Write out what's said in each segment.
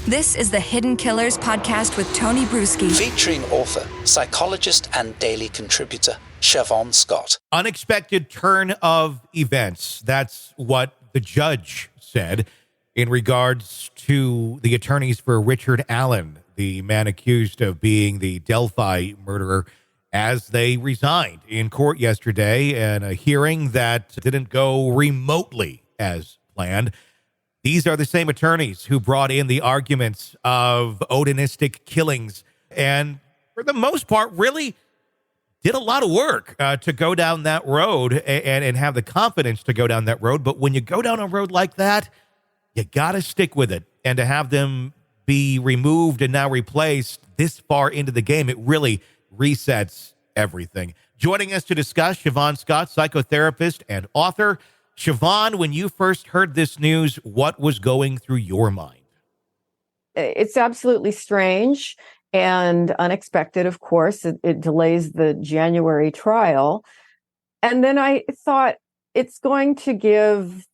This is the Hidden Killers podcast with Tony Brueski. Featuring author, psychologist, and daily contributor, Shavaun Scott. Unexpected turn of events. That's what the judge said in regards to the attorneys for Richard Allen, the man accused of being the Delphi murderer, as they resigned in court yesterday in a hearing that didn't go remotely as planned. These are the same attorneys who brought in the arguments of odinistic killings and, for the most part, really did a lot of work to go down that road and have the confidence to go down that road. But when you go down a road like that, you got to stick with it. And to have them be removed and now replaced this far into the game, it really resets everything. Joining us to discuss, Shavaun Scott, psychotherapist and author. Shavaun, when you first heard this news, what was going through your mind? It's absolutely strange and unexpected, of course. It delays the January trial. And then I thought it's going to give,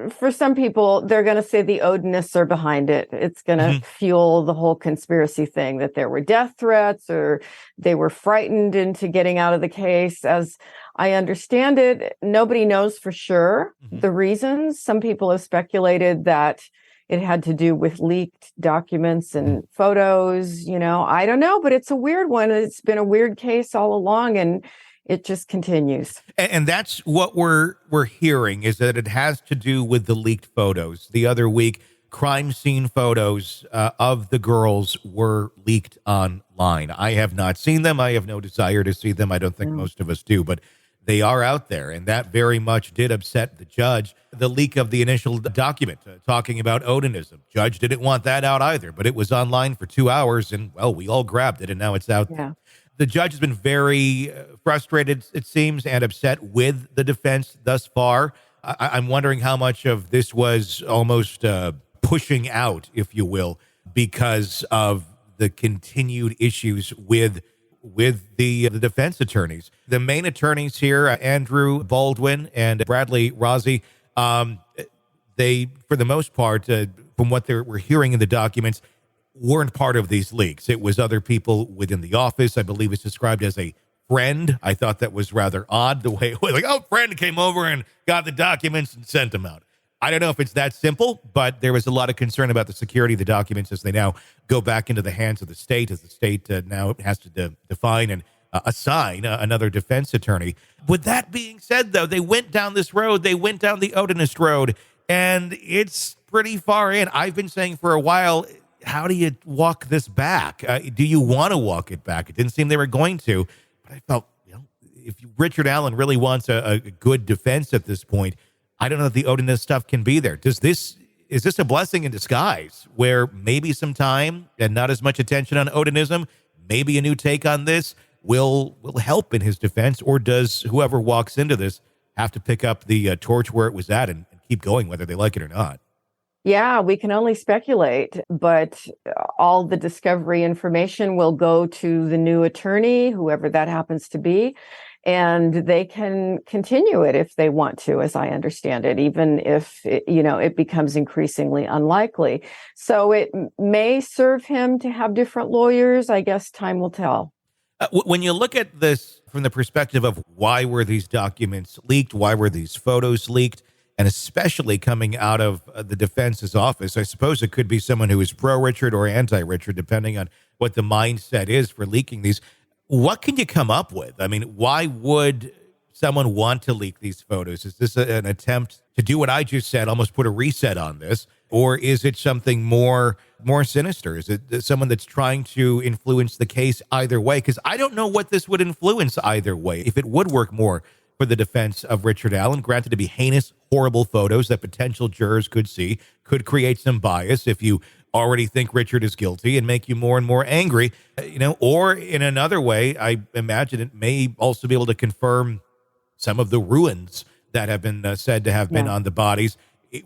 for some people, they're going to say the Odinists are behind it. It's going to fuel the whole conspiracy thing, that there were death threats or they were frightened into getting out of the case. As I understand it, nobody knows for sure the reasons. Some people have speculated that it had to do with leaked documents and photos. You know, I don't know, but it's a weird one. It's been a weird case all along, and it just continues. And that's what we're hearing, is that it has to do with the leaked photos. The other week, crime scene photos of the girls were leaked online. I have not seen them. I have no desire to see them. I don't think most of us do, but they are out there, and that very much did upset the judge. The leak of the initial document talking about Odinism. Judge didn't want that out either, but it was online for 2 hours, and, well, we all grabbed it, and now it's out there. The judge has been very frustrated, it seems, and upset with the defense thus far. I'm wondering how much of this was almost pushing out, if you will, because of the continued issues with the defense attorneys. The main attorneys here, Andrew Baldwin and Bradley Rossi, they, for the most part, from what we're hearing in the documents, weren't part of these leaks. It was other people within the office. I believe it's described as a friend. I thought that was rather odd, the way it was like, oh, friend came over and got the documents and sent them out. I don't know if it's that simple, but there was a lot of concern about the security of the documents as they now go back into the hands of the state, as the state now has to define and assign another defense attorney. With that being said, though, they went down this road. They went down the Odinist road, and it's pretty far in. I've been saying for a while, how do you walk this back? Do you want to walk it back? It didn't seem they were going to, but I felt, if Richard Allen really wants a good defense at this point, I don't know if the Odinist stuff can be there. Is this a blessing in disguise, where maybe some time and not as much attention on Odinism, maybe a new take on this will help in his defense, or does whoever walks into this have to pick up the torch where it was at and keep going, whether they like it or not? Yeah, we can only speculate, but all the discovery information will go to the new attorney, whoever that happens to be, and they can continue it if they want to, as I understand it, even if it becomes increasingly unlikely. So it may serve him to have different lawyers. I guess time will tell. When you look at this from the perspective of why were these documents leaked, why were these photos leaked, and especially coming out of the defense's office, I suppose it could be someone who is pro-Richard or anti-Richard, depending on what the mindset is for leaking these. What can you come up with? I mean, why would someone want to leak these photos? Is this an attempt to do what I just said, almost put a reset on this? Or is it something more sinister? Is it someone that's trying to influence the case either way? Because I don't know what this would influence either way. If it would work more for the defense of Richard Allen, granted to be heinous, horrible photos that potential jurors could see, could create some bias if you already think Richard is guilty and make you more and more angry, or in another way, I imagine it may also be able to confirm some of the ruins that have been said to have been on the bodies.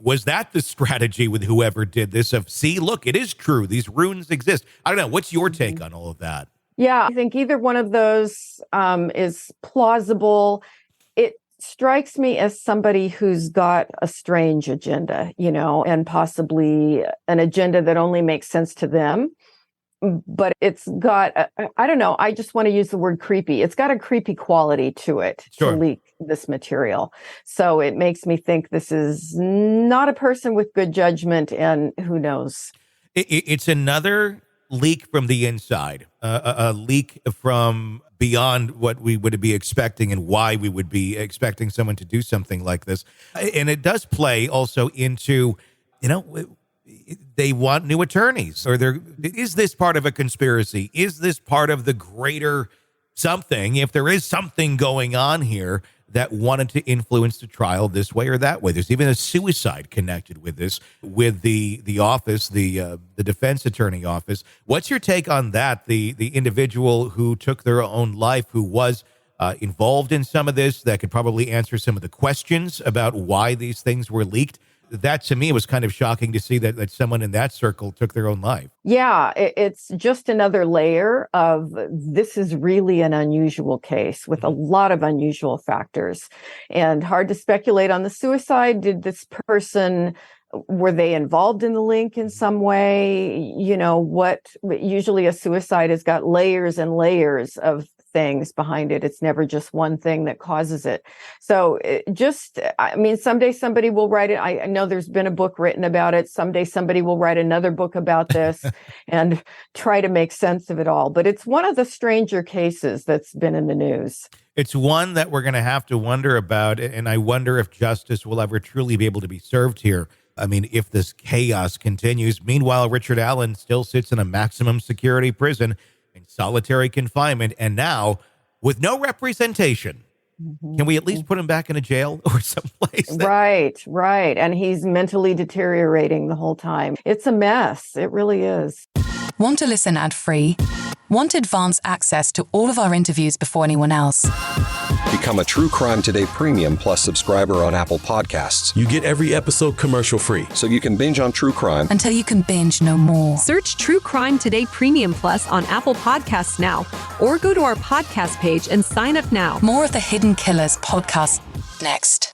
Was that the strategy with whoever did this of, see, look, it is true, these ruins exist? I don't know. What's your take on all of that? Yeah, I think either one of those is plausible. It strikes me as somebody who's got a strange agenda, and possibly an agenda that only makes sense to them. But it's got, I don't know, I just want to use the word creepy. It's got a creepy quality to it to leak this material. So it makes me think this is not a person with good judgment, and who knows. It's another leak from the inside, a leak from beyond what we would be expecting and why we would be expecting someone to do something like this. And it does play also into, they want new attorneys, or is this part of a conspiracy? Is this part of the greater something? If there is something going on here that wanted to influence the trial this way or that way. There's even a suicide connected with this, with the office, the defense attorney office. What's your take on that? The individual who took their own life, who was involved in some of this, that could probably answer some of the questions about why these things were leaked. That, to me, was kind of shocking to see that someone in that circle took their own life. Yeah, it's just another layer of, this is really an unusual case with a lot of unusual factors, and hard to speculate on the suicide. Did this person, were they involved in the link in some way? Usually a suicide has got layers and layers of things behind it. It's never just one thing that causes it. So someday somebody will write it. I know there's been a book written about it. Someday somebody will write another book about this and try to make sense of it all. But it's one of the stranger cases that's been in the news. It's one that we're going to have to wonder about. And I wonder if justice will ever truly be able to be served here. I mean, if this chaos continues. Meanwhile, Richard Allen still sits in a maximum security prison in solitary confinement, and now with no representation. Mm-hmm. Can we at least put him back in a jail or someplace? Right. And he's mentally deteriorating the whole time. It's a mess. It really is. Want to listen ad-free? Want advanced access to all of our interviews before anyone else? Become a True Crime Today Premium Plus subscriber on Apple Podcasts. You get every episode commercial-free, so you can binge on true crime until you can binge no more. Search True Crime Today Premium Plus on Apple Podcasts now, or go to our podcast page and sign up now. More of the Hidden Killers podcast next.